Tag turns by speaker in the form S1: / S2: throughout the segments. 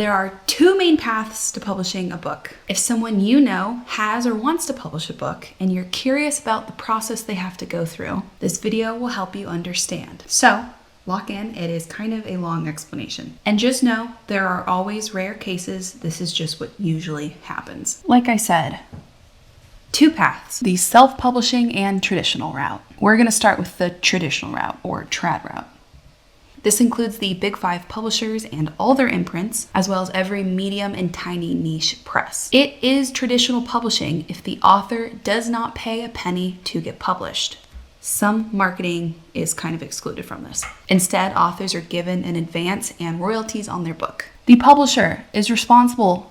S1: There are two main paths to publishing a book. If someone you know has or wants to publish a book and you're curious about the process they have to go through, this video will help you understand. So, lock in, it is kind of a long explanation. And just know, there are always rare cases, this is just what usually happens. Like I said, two paths, the self-publishing and traditional route. We're gonna start with the traditional route, or trad route. This includes the big 5 publishers and all their imprints, as well as every medium and tiny niche press. It is traditional publishing if the author does not pay a penny to get published. Some marketing is kind of excluded from this. Instead, authors are given an advance and royalties on their book. The publisher is responsible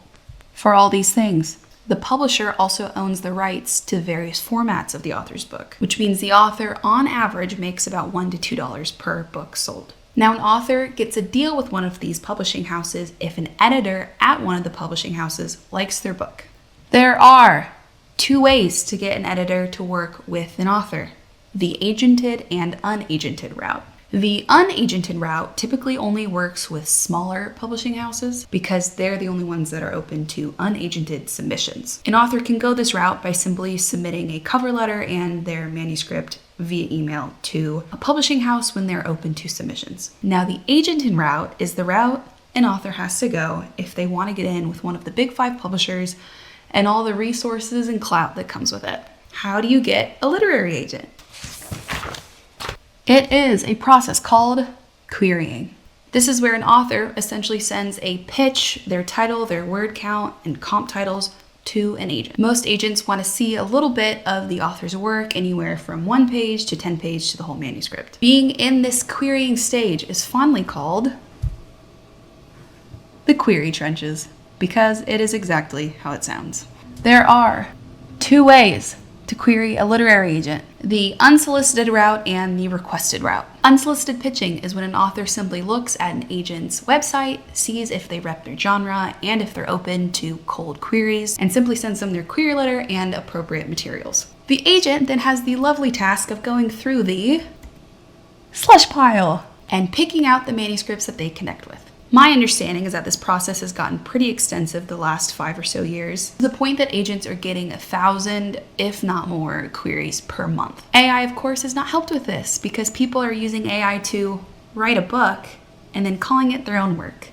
S1: for all these things. The publisher also owns the rights to various formats of the author's book, which means the author on average makes about $1 to $2 per book sold. Now, an author gets a deal with one of these publishing houses if an editor at one of the publishing houses likes their book. There are 2 ways to get an editor to work with an author: the agented and unagented route. The unagented route typically only works with smaller publishing houses because they're the only ones that are open to unagented submissions. An author can go this route by simply submitting a cover letter and their manuscript via email to a publishing house when they're open to submissions. Now, the agented route is the route an author has to go if they want to get in with one of the big 5 publishers and all the resources and clout that comes with it. How do you get a literary agent? It is a process called querying. This is where an author essentially sends a pitch, their title, their word count, and comp titles to an agent. Most agents want to see a little bit of the author's work, anywhere from 1 page to 10 page to the whole manuscript. Being in this querying stage is fondly called the query trenches, because it is exactly how it sounds. There are 2 ways to query a literary agent: the unsolicited route and the requested route. Unsolicited pitching is when an author simply looks at an agent's website, sees if they rep their genre and if they're open to cold queries, and simply sends them their query letter and appropriate materials. The agent then has the lovely task of going through the slush pile and picking out the manuscripts that they connect with. My understanding is that this process has gotten pretty extensive the last 5 or so years, to the point that agents are getting 1,000, if not more, queries per month. AI, of course, has not helped with this because people are using AI to write a book and then calling it their own work.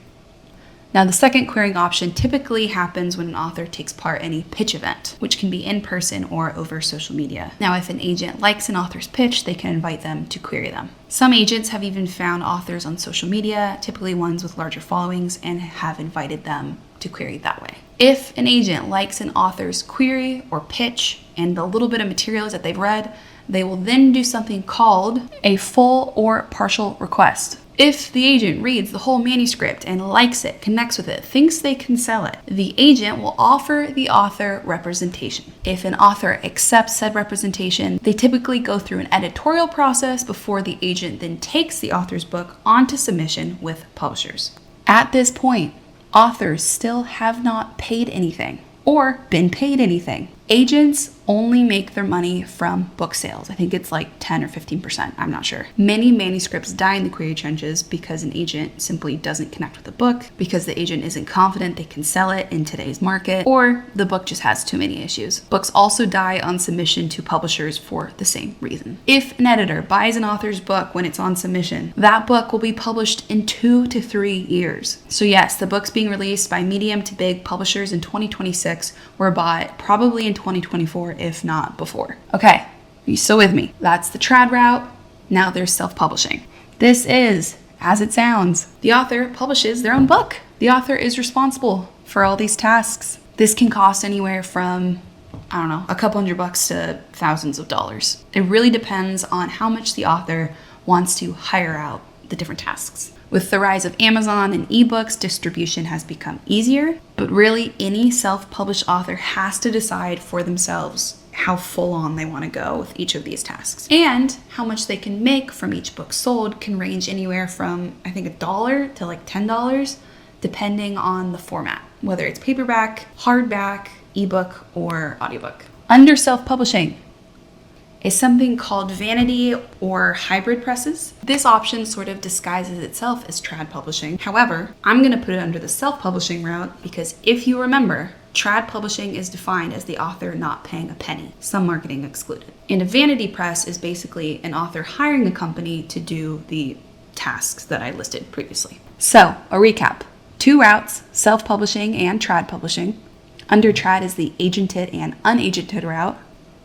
S1: Now, the second querying option typically happens when an author takes part in a pitch event, which can be in person or over social media. Now, if an agent likes an author's pitch, they can invite them to query them. Some agents have even found authors on social media, typically ones with larger followings, and have invited them to query that way. If an agent likes an author's query or pitch and the little bit of materials that they've read, they will then do something called a full or partial request. If the agent reads the whole manuscript and likes it, connects with it, thinks they can sell it, the agent will offer the author representation. If an author accepts said representation, they typically go through an editorial process before the agent then takes the author's book onto submission with publishers. At this point, authors still have not paid anything or been paid anything. Agents only make their money from book sales. I think it's like 10 or 15%, I'm not sure. Many manuscripts die in the query trenches because an agent simply doesn't connect with the book, because the agent isn't confident they can sell it in today's market, or the book just has too many issues. Books also die on submission to publishers for the same reason. If an editor buys an author's book when it's on submission, that book will be published in 2 to 3 years. So yes, the books being released by medium to big publishers in 2026 were bought probably in 2024, if not before. Okay, are you still with me? That's the trad route. Now there's self-publishing. This is, as it sounds, the author publishes their own book. The author is responsible for all these tasks. This can cost anywhere from, I don't know, a couple $100 to thousands of dollars. It really depends on how much the author wants to hire out the different tasks. With the rise of Amazon and ebooks, distribution has become easier, but really any self-published author has to decide for themselves how full on they want to go with each of these tasks. And how much they can make from each book sold can range anywhere from, I think, $1 to like $10, depending on the format, whether it's paperback, hardback, ebook, or audiobook. Under self-publishing, is something called vanity or hybrid presses. This option sort of disguises itself as trad publishing. However, I'm going to put it under the self-publishing route because if you remember, trad publishing is defined as the author not paying a penny, some marketing excluded. And a vanity press is basically an author hiring a company to do the tasks that I listed previously. So, a recap. 2 routes, self-publishing and trad publishing. Under trad is the agented and unagented route.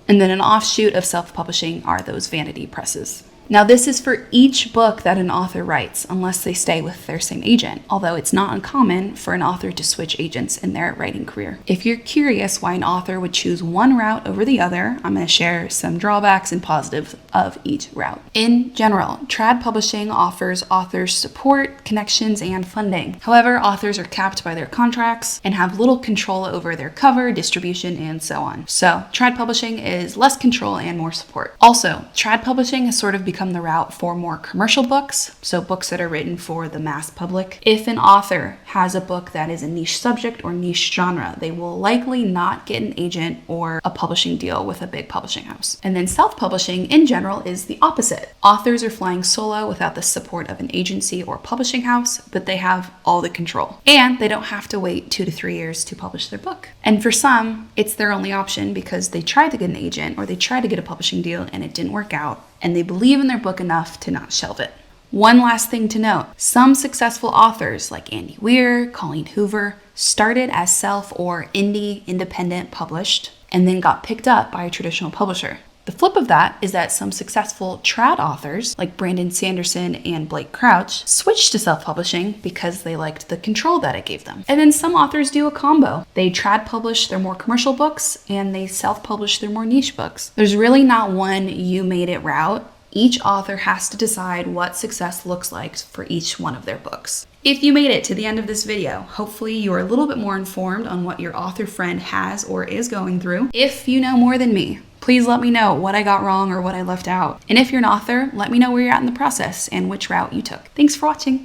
S1: And then an offshoot of self-publishing are those vanity presses. Now, this is for each book that an author writes, unless they stay with their same agent, although it's not uncommon for an author to switch agents in their writing career. If you're curious why an author would choose one route over the other, I'm going to share some drawbacks and positives of each route. In general, trad publishing offers authors support, connections, and funding. However, authors are capped by their contracts and have little control over their cover, distribution, and so on. So, trad publishing is less control and more support. Also, trad publishing has sort of become the route for more commercial books, so books that are written for the mass public. If an author has a book that is a niche subject or niche genre, they will likely not get an agent or a publishing deal with a big publishing house. And then self-publishing in general is the opposite. Authors are flying solo without the support of an agency or publishing house, but they have all the control. And they don't have to wait 2 to 3 years to publish their book. And for some, it's their only option because they tried to get an agent or they tried to get a publishing deal and it didn't work out, and they believe in their book enough to not shelve it. One last thing to note, some successful authors like Andy Weir, Colleen Hoover, started as self or indie independent published and then got picked up by a traditional publisher. The flip of that is that some successful trad authors like Brandon Sanderson and Blake Crouch switched to self-publishing because they liked the control that it gave them. And then some authors do a combo. They trad publish their more commercial books and they self-publish their more niche books. There's really not one you made it route. Each author has to decide what success looks like for each one of their books. If you made it to the end of this video, hopefully you're a little bit more informed on what your author friend has or is going through. If you know more than me, please let me know what I got wrong or what I left out. And if you're an author, let me know where you're at in the process and which route you took. Thanks for watching.